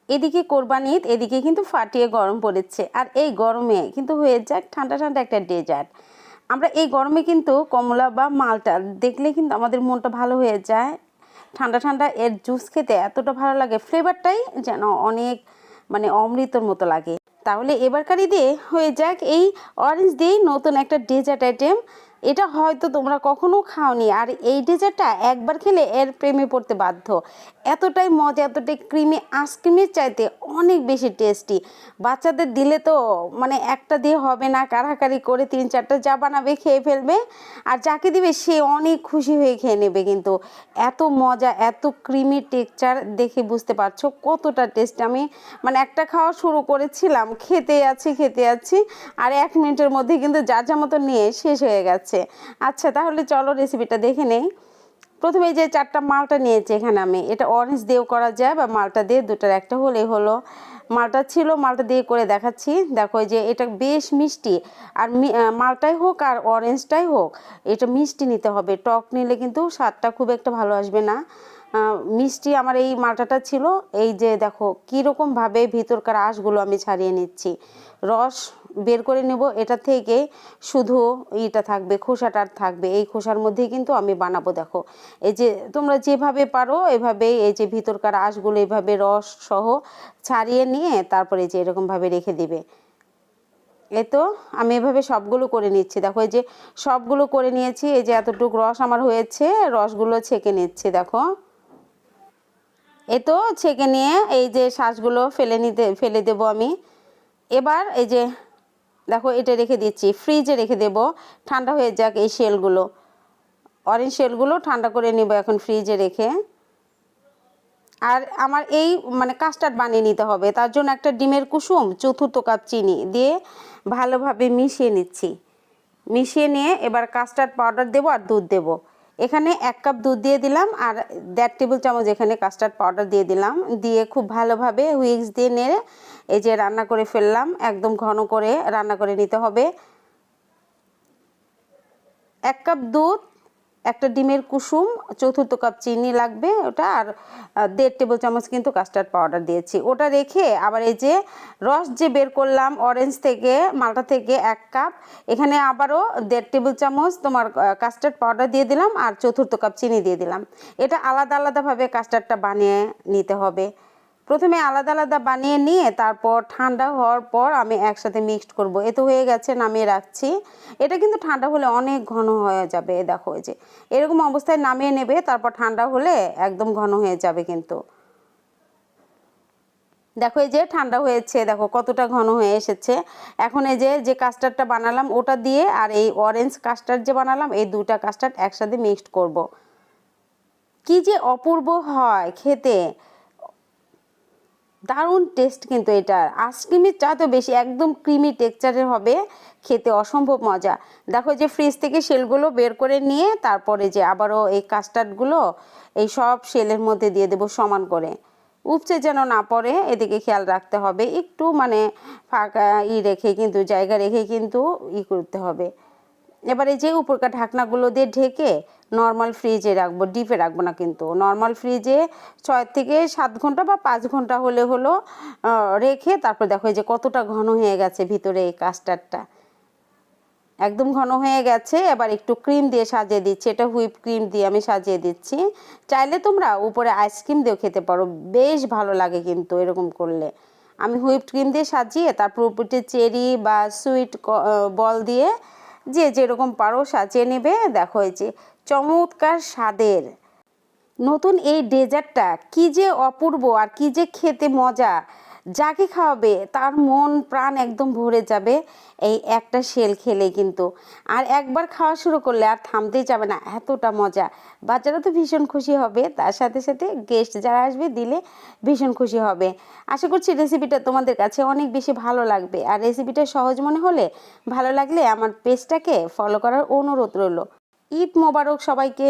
এদিকে কোরবানি ঈদ, এদিকে কিন্তু ফাটিয়ে গরম পড়েছে। আর এই গরমে কিন্তু হয়ে যাক ঠান্ডা ঠান্ডা একটা ডেজার্ট। আমরা এই গরমে কিন্তু কমলা বা মালটা দেখলে কিন্তু আমাদের মনটা ভালো হয়ে যায়। ঠান্ডা ঠান্ডা এর জুস খেতে এতটা ভালো লাগে, ফ্লেভারটাই যেন অনেক মানে অমৃতর মতো লাগে। তাহলে এবারকার ঈদে হয়ে যাক এই অরেঞ্জ দিয়েই নতুন একটা ডেজার্ট আইটেম। এটা হয়তো তোমরা কখনো খাওনি, আর এই ডেজার্টটা একবার খেলে এর প্রেমে পড়তে বাধ্য। এতটাই মজা, এতটাই ক্রিমি, আইসক্রিমের চাইতে অনেক বেশি টেস্টি। বাচ্চাদের দিলে তো মানে একটা দিয়ে হবে না, কাড়াকাড়ি করে 3-4টা যা বানাবে খেয়ে ফেলবে, আর যাকে দিবে সে অনেক খুশি হয়ে খেয়ে নেবে। কিন্তু এত মজা, এত ক্রিমি টেক্সচার দেখে বুঝতে পারছো কতটা টেস্ট। আমি মানে একটা খাওয়া শুরু করেছিলাম, খেতে আছি আর 1 মিনিটের মধ্যে কিন্তু যার যা মতো নিয়ে শেষ হয়ে গেছে। আচ্ছা তাহলে চলো রেসিপিটা দেখে নেই। প্রথমে যে 4টা মালটা নিয়েছি এখানে আমি, এটা অরেঞ্জ দিয়েও করা যায় বা মালটা দিয়ে, দুটার একটা হলেই হলো। মালটা ছিল, মালটা দিয়ে করে দেখাচ্ছি। দেখো যে এটা বেশ মিষ্টি, আর মালটাই হোক আর অরেঞ্জটাই হোক এটা মিষ্টি নিতে হবে। টক নিলে কিন্তু স্বাদটা খুব একটা ভালো আসবে না। মিষ্টি আমার এই মালটাটা ছিল। এই যে দেখো কীরকমভাবে ভিতরকার আঁশগুলো আমি ছাড়িয়ে নিচ্ছি, রস বের করে নেব। এটা থেকে শুধু এটা থাকবে, খোসাটা থাকবে। এই খোসার মধ্যেই কিন্তু আমি বানাবো। দেখো এই যে তোমরা যেভাবে পারো এভাবেই এই যে ভিতরকার আঁশগুলো এভাবে রস সহ ছাড়িয়ে নিয়ে তারপরে যে এরকমভাবে রেখে দিবে। এই তো আমি এভাবে সবগুলো করে নিচ্ছি। দেখো এই যে সবগুলো করে নিয়েছি। এই যে এতটুকু রস আমার হয়েছে, রসগুলো ছেঁকে নিচ্ছি। দেখো এ তো ছেঁকে নিয়ে এই যে শ্বাসগুলো ফেলে দেব আমি। এবার এই যে দেখো এটা রেখে দিচ্ছি, ফ্রিজে রেখে দেব, ঠান্ডা হয়ে যাক। এই শেলগুলো, অরেঞ্জ শেলগুলো ঠান্ডা করে নেব এখন ফ্রিজে রেখে। আর আমার এই মানে কাস্টার্ড বানিয়ে নিতে হবে, তার জন্য একটা ডিমের কুসুম, 1/4 কাপ চিনি দিয়ে ভালোভাবে মিশিয়ে নিচ্ছি। মিশিয়ে নিয়ে এবার কাস্টার্ড পাউডার দেবো আর দুধ দেবো। এখানে 1 কাপ দুধ দিয়ে দিলাম আর 1.5 টেবিল চামচ এখানে কাস্টার্ড পাউডার দিয়ে দিলাম। দিয়ে খুব ভালোভাবে হুইস্ক দিয়ে নেড়ে এই যে রান্না করে ফেললাম। একদম ঘন করে রান্না করে নিতে হবে। 1 কাপ দুধ, একটা ডিমের কুসুম, 1/4 কাপ চিনি লাগবে ওটা, আর 1.5 টেবিল চামচ কিন্তু কাস্টার্ড পাউডার দিয়েছি। ওটা রেখে আবার এই যে রস যে বের করলাম অরেঞ্জ থেকে, মালটা থেকে 1 কাপ, এখানে আবারও 1.5 টেবিল চামচ তোমার কাস্টার্ড পাউডার দিয়ে দিলাম আর 1/4 কাপ চিনি দিয়ে দিলাম। এটা আলাদা আলাদাভাবে কাস্টার্ডটা বানিয়ে নিতে হবে। প্রথমে আলাদা আলাদা বানিয়ে নিয়ে তারপর ঠান্ডা হওয়ার পর আমি একসাথে মিক্সড করব। এ তো হয়ে গেছে, নামিয়ে রাখছি। এটা কিন্তু ঠান্ডা হলে অনেক ঘন হয়ে যাবে। দেখো এই যে এরকম অবস্থায় নামিয়ে নেবে, তারপর ঠান্ডা হলে একদম ঘন হয়ে যাবে। কিন্তু দেখো এই যে ঠান্ডা হয়েছে, দেখো কতটা ঘন হয়ে এসেছে। এখন এই যে কাস্টার্ডটা বানালাম ওটা দিয়ে আর এই অরেঞ্জ কাস্টার্ড যে বানালাম, এই দুটা কাস্টার্ড একসাথে মিক্সড করব। কি যে অপূর্ব হয় খেতে, দারুণ টেস্ট কিন্তু এটার। আইসক্রিমের চা তো বেশি, একদম ক্রিমি টেক্সচারের হবে, খেতে অসম্ভব মজা। দেখো যে ফ্রিজ থেকে শেলগুলো বের করে নিয়ে তারপরে যে আবারও এই কাস্টার্ডগুলো এই সব শেলের মধ্যে দিয়ে দেবো সমান করে, উপচে যেন না পড়ে এদিকে খেয়াল রাখতে হবে। একটু মানে ফাঁকা রেখে কিন্তু জায়গা রেখে কিন্তু করতে হবে। এবারে যে উপরকার ঢাকনাগুলো দিয়ে ঢেকে নর্মাল ফ্রিজে রাখবো, ডিপে রাখবো না কিন্তু, নর্মাল ফ্রিজে 6 থেকে 7 ঘন্টা বা 5 ঘন্টা হলো রেখে তারপর দেখো যে কতটা ঘন হয়ে গেছে ভিতরে এই কাস্টার্ডটা, একদম ঘন হয়ে গেছে। এবার একটু ক্রিম দিয়ে সাজিয়ে দিচ্ছি, এটা হুইপ ক্রিম দিয়ে আমি সাজিয়ে দিচ্ছি। চাইলে তোমরা উপরে আইসক্রিম দিয়েও খেতে পারো, বেশ ভালো লাগে কিন্তু এরকম করলে। আমি হুইপ ক্রিম দিয়ে সাজিয়ে তারপর উপরে চেরি বা সুইট বল দিয়ে যে যেরকম পারো সাজিয়ে নেবে। দেখো এই যে চমৎকার স্বাদের নতুন এই ডেজার্টটা কি যে অপূর্ব আর কি যে খেতে মজা, যাকে খাওয়াবে তার মন প্রাণ একদম ভরে যাবে এই একটা শেল খেলে কিন্তু। আর একবার খাওয়া শুরু করলে আর থামতেই যাবে না, এতটা মজা। বাচ্চারা তো ভীষণ খুশি হবে, তার সাথে সাথে গেস্ট যারা আসবে দিলে ভীষণ খুশি হবে। আশা করছি রেসিপিটা তোমাদের কাছে অনেক বেশি ভালো লাগবে। আর রেসিপিটা সহজ মনে হলে, ভালো লাগলে আমার পেজটাকে ফলো করার অনুরোধ রইল। ঈদ মোবারক সবাইকে।